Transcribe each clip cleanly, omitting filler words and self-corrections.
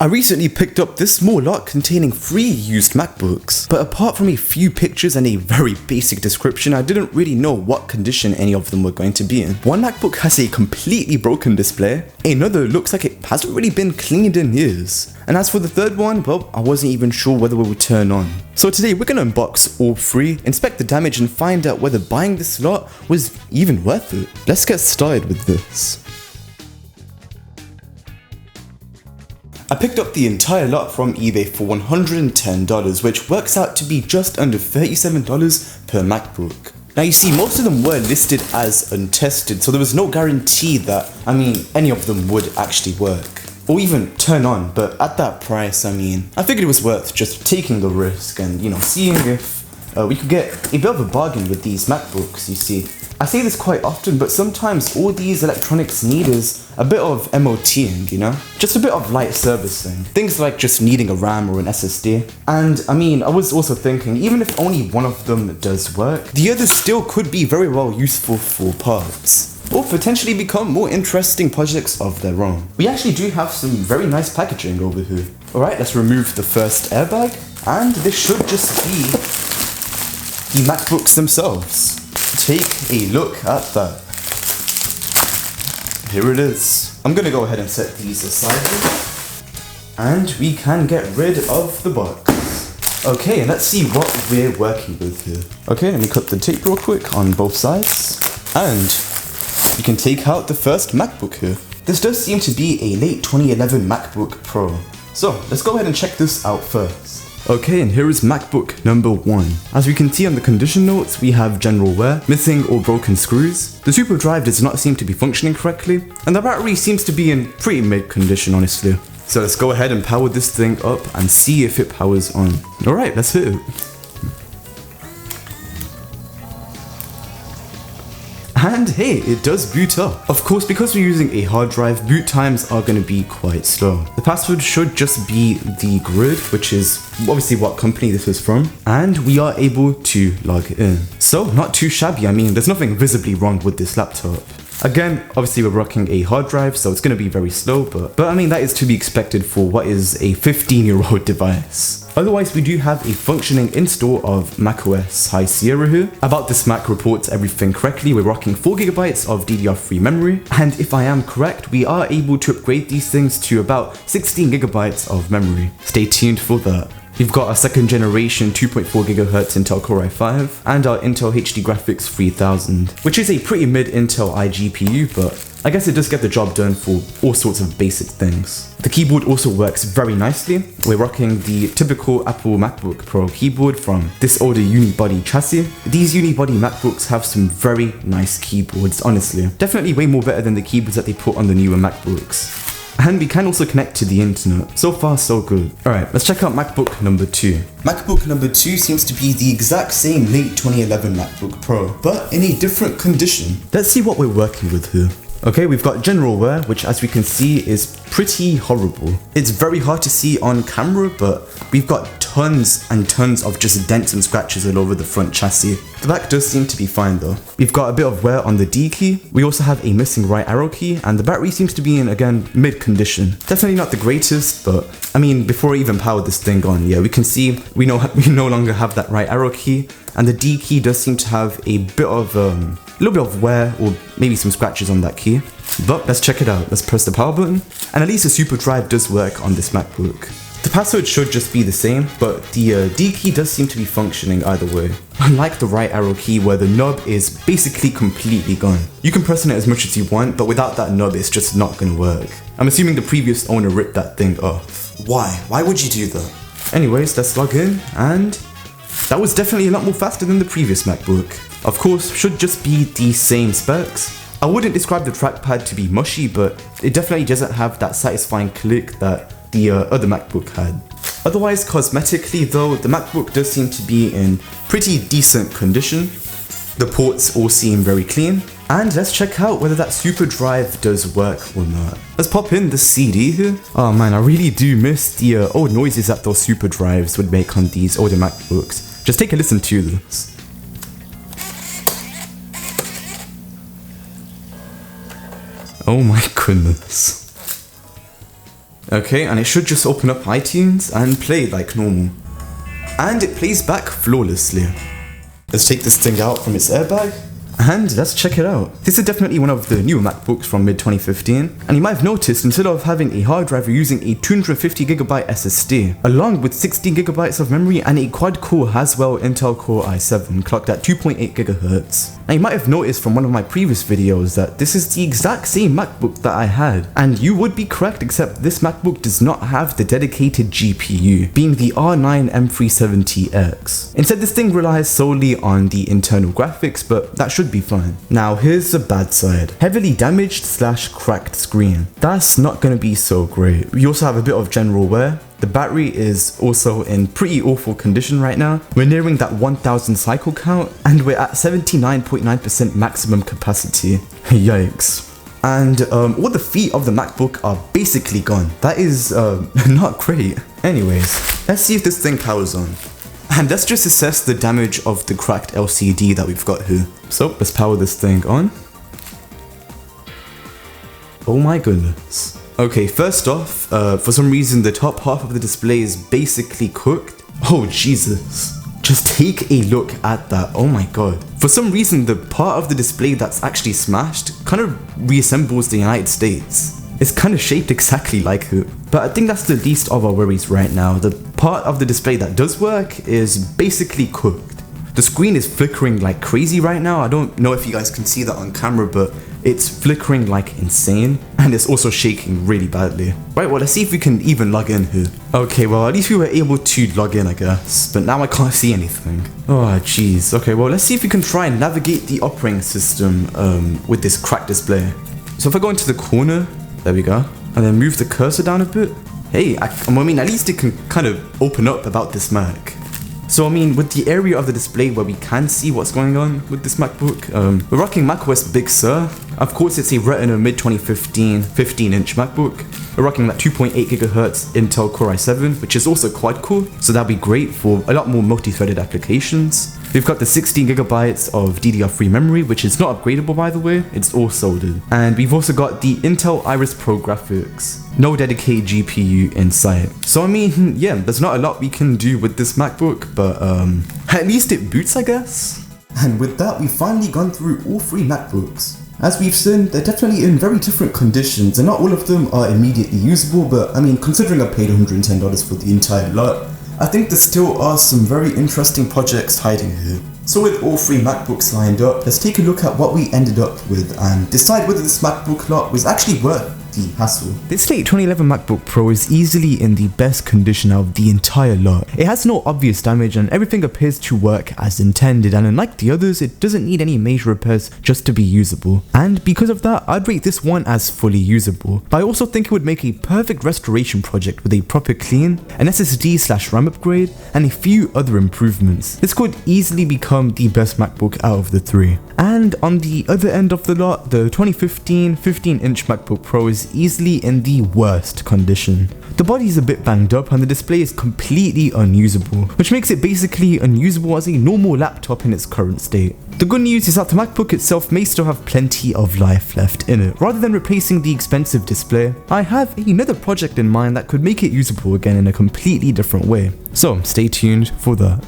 I recently picked up this small lot containing 3 used MacBooks, but apart from a few pictures and a very basic description, I didn't really know what condition any of them were going to be in. One MacBook has a completely broken display, another looks like it hasn't really been cleaned in years, and as for the third one, well, I wasn't even sure whether it would turn on. So today we're gonna unbox all 3, inspect the damage and find out whether buying this lot was even worth it. Let's get started with this. I picked up the entire lot from eBay for $110, which works out to be just under $37 per MacBook. Now you see, most of them were listed as untested, so there was no guarantee that, any of them would actually work, or even turn on, but at that price, I figured it was worth just taking the risk and, seeing if we could get a bit of a bargain with these MacBooks, you see. I say this quite often, but sometimes all these electronics need is a bit of MOTing, Just a bit of light servicing. Things like just needing a RAM or an SSD. And I was also thinking, even if only one of them does work, the others still could be very well useful for parts, or potentially become more interesting projects of their own. We actually do have some very nice packaging over here. Alright, let's remove the first airbag, and this should just be the MacBooks themselves. Take a look at that. Here it is. I'm gonna go ahead and set these aside, and we can get rid of the box. Okay, let's see what we're working with here. Okay, let me cut the tape real quick on both sides, and we can take out the first MacBook here. This does seem to be a late 2011 MacBook Pro. So let's go ahead and check this out first. Okay, and here is MacBook number 1. As we can see on the condition notes, we have general wear, missing or broken screws. The super drive does not seem to be functioning correctly, and the battery seems to be in pretty mid condition, honestly. So let's go ahead and power this thing up and see if it powers on. Alright, let's hit it. And hey, it does boot up. Of course, because we're using a hard drive, boot times are going to be quite slow. The password should just be the grid, which is obviously what company this is from, and we are able to log in. So not too shabby. There's nothing visibly wrong with this laptop. Again, obviously we're rocking a hard drive, so it's going to be very slow, but that is to be expected for what is a 15-year-old device. Otherwise, we do have a functioning install of macOS High Sierra here. About this Mac reports everything correctly. We're rocking 4GB of DDR3 memory, and if I am correct, we are able to upgrade these things to about 16GB of memory. Stay tuned for that. We've got our second generation 2.4 GHz Intel Core i5 and our Intel HD Graphics 3000, which is a pretty mid Intel iGPU, but I guess it does get the job done for all sorts of basic things. The keyboard also works very nicely. We're rocking the typical Apple MacBook Pro keyboard from this older unibody chassis. These unibody MacBooks have some very nice keyboards, honestly. Definitely way more better than the keyboards that they put on the newer MacBooks. And we can also connect to the internet. So far, so good. Alright, let's check out MacBook number 2. MacBook number 2 seems to be the exact same late 2011 MacBook Pro, but in a different condition. Let's see what we're working with here. Okay, we've got general wear, which as we can see is pretty horrible. It's very hard to see on camera, but we've got tons and tons of just dents and scratches all over the front chassis. The back does seem to be fine though. We've got a bit of wear on the D key. We also have a missing right arrow key, and the battery seems to be in, again, mid condition. Definitely not the greatest, but before I even powered this thing on, yeah, we can see we no longer have that right arrow key, and the D key does seem to have a little bit of wear or maybe some scratches on that key. But let's check it out. Let's press the power button, and at least the super drive does work on this MacBook. The password should just be the same, but the D key does seem to be functioning either way. Unlike the right arrow key where the knob is basically completely gone. You can press on it as much as you want, but without that knob it's just not gonna work. I'm assuming the previous owner ripped that thing off. Why? Why would you do that? Anyways, let's log in, and that was definitely a lot more faster than the previous MacBook. Of course, should just be the same specs. I wouldn't describe the trackpad to be mushy, but it definitely doesn't have that satisfying click that the other MacBook had. Otherwise, cosmetically though, the MacBook does seem to be in pretty decent condition. The ports all seem very clean. And let's check out whether that super drive does work or not. Let's pop in the CD here. Oh man, I really do miss the old noises that those super drives would make on these older MacBooks. Just take a listen to this. Oh my goodness. Okay, and it should just open up iTunes and play like normal. And it plays back flawlessly. Let's take this thing out from its airbag. And let's check it out. This is definitely one of the newer MacBooks from mid-2015, and you might have noticed instead of having a hard drive, we're using a 250GB SSD, along with 16GB of memory and a quad-core Haswell Intel Core i7 clocked at 2.8 GHz. Now you might have noticed from one of my previous videos that this is the exact same MacBook that I had, and you would be correct, except this MacBook does not have the dedicated GPU, being the R9 M370X. Instead, this thing relies solely on the internal graphics, but that should be fine. Now here's the bad side. Heavily damaged / cracked screen. That's not gonna be so great. We also have a bit of general wear. The battery is also in pretty awful condition right now. We're nearing that 1000 cycle count and we're at 79.9% maximum capacity. Yikes. And all the feet of the MacBook are basically gone. That is not great. Anyways, let's see if this thing powers on. And let's just assess the damage of the cracked LCD that we've got here. So let's power this thing on. Oh my goodness. Okay, first off, for some reason the top half of the display is basically cooked. Oh Jesus. Just take a look at that. Oh my god. For some reason the part of the display that's actually smashed kind of reassembles the United States. It's kind of shaped exactly like it. But I think that's the least of our worries right now. The part of the display that does work is basically cooked. The screen is flickering like crazy right now. I don't know if you guys can see that on camera, but it's flickering like insane. And it's also shaking really badly. Right, well, let's see if we can even log in here. Okay, well, at least we were able to log in, I guess. But now I can't see anything. Oh, jeez. Okay, well, let's see if we can try and navigate the operating system with this cracked display. So if I go into the corner, there we go. And then move the cursor down a bit. Hey, I mean, at least it can kind of open up about this Mac. So I mean, with the area of the display where we can see what's going on with this MacBook, we're rocking macOS Big Sur. Of course, it's a Retina mid-2015 15-inch MacBook. We're rocking that 2.8 GHz Intel Core i7, which is also quad core, so that'll be great for a lot more multi-threaded applications. We've got the 16GB of DDR3 memory, which is not upgradable by the way, it's all soldered. And we've also got the Intel Iris Pro graphics. No dedicated GPU in sight. So I mean, yeah, there's not a lot we can do with this MacBook, but at least it boots, I guess. And with that, we've finally gone through all three MacBooks. As we've seen, they're definitely in very different conditions, and not all of them are immediately usable, but I mean, considering I paid $110 for the entire lot, I think there still are some very interesting projects hiding here. So with all three MacBooks lined up, let's take a look at what we ended up with and decide whether this MacBook lot was actually worth the hassle. This late 2011 MacBook Pro is easily in the best condition out of the entire lot. It has no obvious damage and everything appears to work as intended, and unlike the others, it doesn't need any major repairs just to be usable. And because of that, I'd rate this one as fully usable. But I also think it would make a perfect restoration project with a proper clean, an SSD/RAM upgrade, and a few other improvements. This could easily become the best MacBook out of the three. And on the other end of the lot, the 2015 15-inch MacBook Pro is easily in the worst condition. The body is a bit banged up and the display is completely unusable, which makes it basically unusable as a normal laptop in its current state. The good news is that the MacBook itself may still have plenty of life left in it. Rather than replacing the expensive display, I have another project in mind that could make it usable again in a completely different way. So stay tuned for that.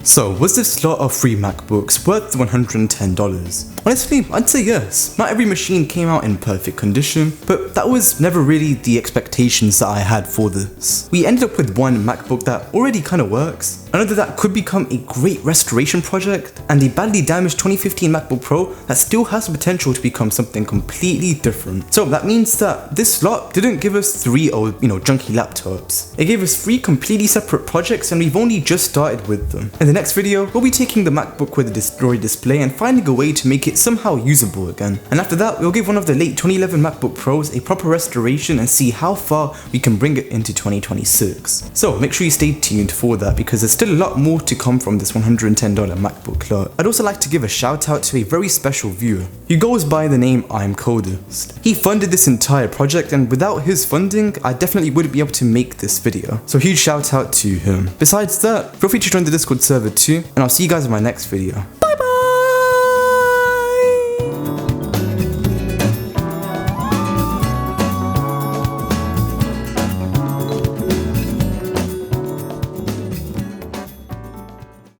So, was this lot of free MacBooks worth $110? Honestly, I'd say yes. Not every machine came out in perfect condition, but that was never really the expectations that I had for this. We ended up with one MacBook that already kind of works, another that could become a great restoration project, and a badly damaged 2015 MacBook Pro that still has the potential to become something completely different. So that means that this lot didn't give us three old, junky laptops. It gave us three completely separate projects and we've only just started with them. In the next video, we'll be taking the MacBook with the destroyed display and finding a way to make it somehow usable again. And after that, we'll give one of the late 2011 MacBook Pros a proper restoration and see how far we can bring it into 2026. So make sure you stay tuned for that because there's still a lot more to come from this $110 MacBook lot. I'd also like to give a shout out to a very special viewer who goes by the name imcoldest. He funded this entire project and without his funding, I definitely wouldn't be able to make this video. So huge shout out to him. Besides that, feel free to join the Discord server too, and I'll see you guys in my next video.